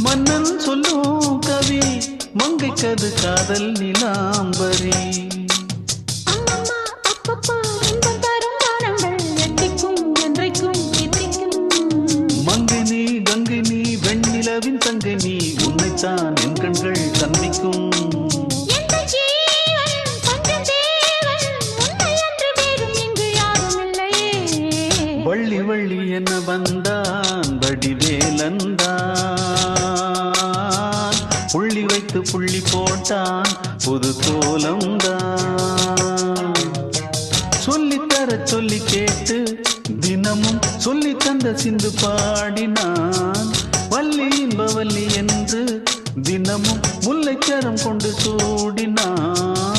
மன்னன் சொல்லும் கவி மங்கைக்கது காதல் நிலாம்பரி மங்கினி கங்கினி வெண்ணிலவின் தங்கினி உன்னைத்தான் என் கண்கள் சந்திக்கும் வள்ளி வள்ளி என்ன வந்தான் வடிவேலந்தான் புள்ளி வைத்து புள்ளி போட்டான் புது கோலம்தான் சொல்லித்தர சொல்லி கேட்டு தினமும் சொல்லி தந்த சிந்து பாடினான் வள்ளி இன்பவல்லி என்று தினமும் முல்லைச்சரம் கொண்டு சூடினான்